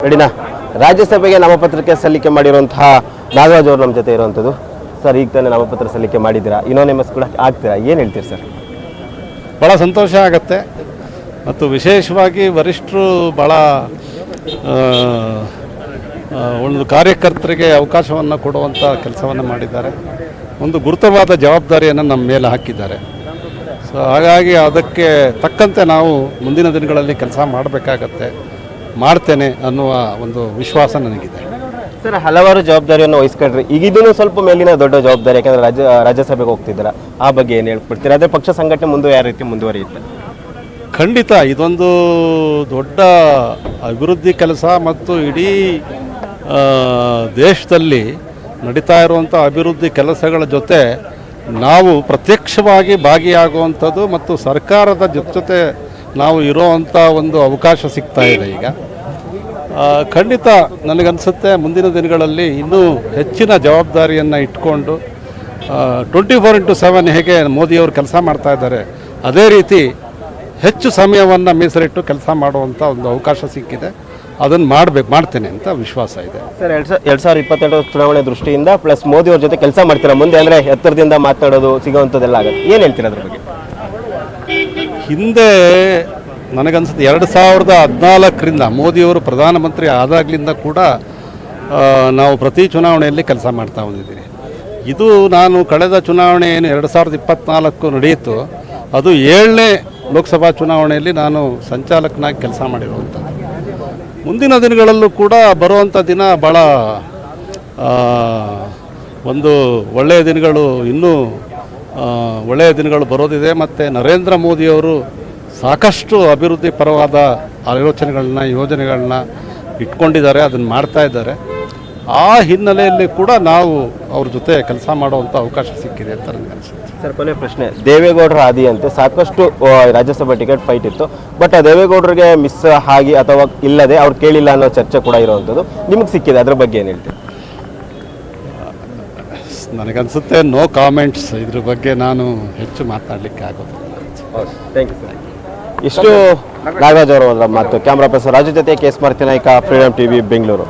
ರೆಡಿನಾ ರಾಜ್ಯಸಭೆಗೆ ನಾಮಪತ್ರಕ್ಕೆ ಸಲ್ಲಿಕೆ ಮಾಡಿರುವಂತಹ ನಾಗರಾಜ್ ಅವರು ನಮ್ಮ ಜೊತೆ ಇರುವಂಥದ್ದು. ಸರ್, ಈಗ ತಾನೇ ನಾಮಪತ್ರ ಸಲ್ಲಿಕೆ ಮಾಡಿದ್ದೀರಾ, ಯುನಾನಿಮಸ್ ಕೂಡ ಆಗ್ತೀರಾ, ಏನು ಹೇಳ್ತೀರಿ ಸರ್? ಭಾಳ ಸಂತೋಷ ಆಗುತ್ತೆ ಮತ್ತು ವಿಶೇಷವಾಗಿ ವರಿಷ್ಠರು ಭಾಳ ಒಂದು ಕಾರ್ಯಕರ್ತರಿಗೆ ಅವಕಾಶವನ್ನು ಕೊಡುವಂಥ ಕೆಲಸವನ್ನು ಮಾಡಿದ್ದಾರೆ. ಒಂದು ಗುರುತರವಾದ ಜವಾಬ್ದಾರಿಯನ್ನು ನಮ್ಮ ಮೇಲೆ ಹಾಕಿದ್ದಾರೆ. ಸೊ ಹಾಗಾಗಿ ಅದಕ್ಕೆ ತಕ್ಕಂತೆ ನಾವು ಮುಂದಿನ ದಿನಗಳಲ್ಲಿ ಕೆಲಸ ಮಾಡಬೇಕಾಗತ್ತೆ, ಮಾಡ್ತೇನೆ ಅನ್ನುವ ಒಂದು ವಿಶ್ವಾಸ ನನಗಿದೆ. ಸರ್, ಹಲವಾರು ಜವಾಬ್ದಾರಿಯನ್ನು ವಹಿಸ್ಕೊಂಡ್ರಿ. ಈಗ ಇದನ್ನು ಸ್ವಲ್ಪ ಮೇಲಿನ ದೊಡ್ಡ ಜವಾಬ್ದಾರಿ, ಯಾಕಂದರೆ ರಾಜ್ಯಸಭೆಗೆ ಹೋಗ್ತಿದ್ದೀರಾ, ಆ ಬಗ್ಗೆ ಏನು ಹೇಳ್ಬಿಡ್ತೀರಾ? ಅದೇ ಪಕ್ಷ ಸಂಘಟನೆ ಮುಂದೆ ಯಾವ ರೀತಿ ಮುಂದುವರಿಯುತ್ತೆ? ಖಂಡಿತ ಇದೊಂದು ದೊಡ್ಡ ಅಭಿವೃದ್ಧಿ ಕೆಲಸ ಮತ್ತು ಇಡೀ ದೇಶದಲ್ಲಿ ನಡೀತಾ ಇರುವಂಥ ಅಭಿವೃದ್ಧಿ ಕೆಲಸಗಳ ಜೊತೆ ನಾವು ಪ್ರತ್ಯಕ್ಷವಾಗಿ ಭಾಗಿಯಾಗುವಂಥದ್ದು ಮತ್ತು ಸರ್ಕಾರದ ಜೊತೆ ನಾವು ಇರೋವಂಥ ಒಂದು ಅವಕಾಶ ಸಿಗ್ತಾ ಇದೆ. ಈಗ ಖಂಡಿತ ನನಗನ್ಸುತ್ತೆ ಮುಂದಿನ ದಿನಗಳಲ್ಲಿ ಇನ್ನೂ ಹೆಚ್ಚಿನ ಜವಾಬ್ದಾರಿಯನ್ನು ಇಟ್ಕೊಂಡು 24x7 ಹೇಗೆ ಮೋದಿಯವರು ಕೆಲಸ ಮಾಡ್ತಾ ಇದ್ದಾರೆ, ಅದೇ ರೀತಿ ಹೆಚ್ಚು ಸಮಯವನ್ನು ಮೀಸಲಿಟ್ಟು ಕೆಲಸ ಮಾಡುವಂಥ ಒಂದು ಅವಕಾಶ ಸಿಕ್ಕಿದೆ. ಅದನ್ನು ಮಾಡ್ತೇನೆ ಅಂತ ವಿಶ್ವಾಸ ಇದೆ. ಸರ್, 2022 ಚುನಾವಣೆ ದೃಷ್ಟಿಯಿಂದ ಪ್ಲಸ್ ಮೋದಿಯವ್ರ ಜೊತೆ ಕೆಲಸ ಮಾಡ್ತೀರಾ ಮುಂದೆ, ಅಂದರೆ ಎತ್ತರದಿಂದ ಮಾತನಾಡೋದು ಸಿಗೋವಂಥದ್ದೆಲ್ಲ ಆಗುತ್ತೆ, ಏನು ಹೇಳ್ತೀರಾ ಅದ್ರ ಬಗ್ಗೆ? ಹಿಂದೆ ನನಗನ್ಸುತ್ತೆ 2014ರಿಂದ ಮೋದಿಯವರು ಪ್ರಧಾನಮಂತ್ರಿ ಆದಾಗಲಿಂದ ಕೂಡ ನಾವು ಪ್ರತಿ ಚುನಾವಣೆಯಲ್ಲಿ ಕೆಲಸ ಮಾಡ್ತಾ ಬಂದಿದ್ದೀರಿ. ಇದು ನಾನು ಕಳೆದ ಚುನಾವಣೆ ಏನು 2024 ನಡೆಯಿತು, ಅದು 7ನೇ ಲೋಕಸಭಾ ಚುನಾವಣೆಯಲ್ಲಿ ನಾನು ಸಂಚಾಲಕನಾಗಿ ಕೆಲಸ ಮಾಡಿರುವಂಥದ್ದು. ಮುಂದಿನ ದಿನಗಳಲ್ಲೂ ಕೂಡ ಬರುವಂಥ ದಿನ ಭಾಳ ಒಂದು ಒಳ್ಳೆಯ ದಿನಗಳು, ಇನ್ನೂ ಒಳ್ಳೆಯ ದಿನಗಳು ಬರೋದಿದೆ. ಮತ್ತು ನರೇಂದ್ರ ಮೋದಿಯವರು ಸಾಕಷ್ಟು ಅಭಿವೃದ್ಧಿ ಪರವಾದ ಯೋಜನೆಗಳನ್ನ ಇಟ್ಕೊಂಡಿದ್ದಾರೆ, ಅದನ್ನು ಮಾಡ್ತಾ ಇದ್ದಾರೆ. ಆ ಹಿನ್ನೆಲೆಯಲ್ಲಿ ಕೂಡ ನಾವು ಅವ್ರ ಜೊತೆ ಕೆಲಸ ಮಾಡುವಂಥ ಅವಕಾಶ ಸಿಕ್ಕಿದೆ ಅಂತ ನನಗೆ ಅನಿಸುತ್ತೆ. ಸರ್, ಕೊನೆ ಪ್ರಶ್ನೆ. ದೇವೇಗೌಡರ ಆದಿಯಂತೆ ಸಾಕಷ್ಟು ರಾಜ್ಯಸಭಾ ಟಿಕೆಟ್ ಫೈಟ್ ಇತ್ತು, ಬಟ್ ಆ ದೇವೇಗೌಡರಿಗೆ ಮಿಸ್ ಆಗಿ ಅಥವಾ ಇಲ್ಲದೆ ಅವ್ರು ಕೇಳಿಲ್ಲ ಅನ್ನೋ ಚರ್ಚೆ ಕೂಡ ಇರುವಂಥದ್ದು ನಿಮಗೆ ಸಿಕ್ಕಿದೆ, ಅದ್ರ ಬಗ್ಗೆ ಏನು ಹೇಳ್ತೀವಿ? ನನಗನ್ಸುತ್ತೆ ನೋ ಕಾಮೆಂಟ್ಸ್, ಇದ್ರ ಬಗ್ಗೆ ನಾನು ಹೆಚ್ಚು ಮಾತನಾಡಲಿಕ್ಕೆ ಆಗೋದಿಲ್ಲ. Thank you sir. ಇಷ್ಟು ನಾಗರಾಜ್ ಅವರ ಮಾತು. ಕ್ಯಾಮ್ರಾ ಪರ್ಸನ್ ರಾಜು ಜೊತೆ KS Maruti Naik, freedom TV, Bengaluru.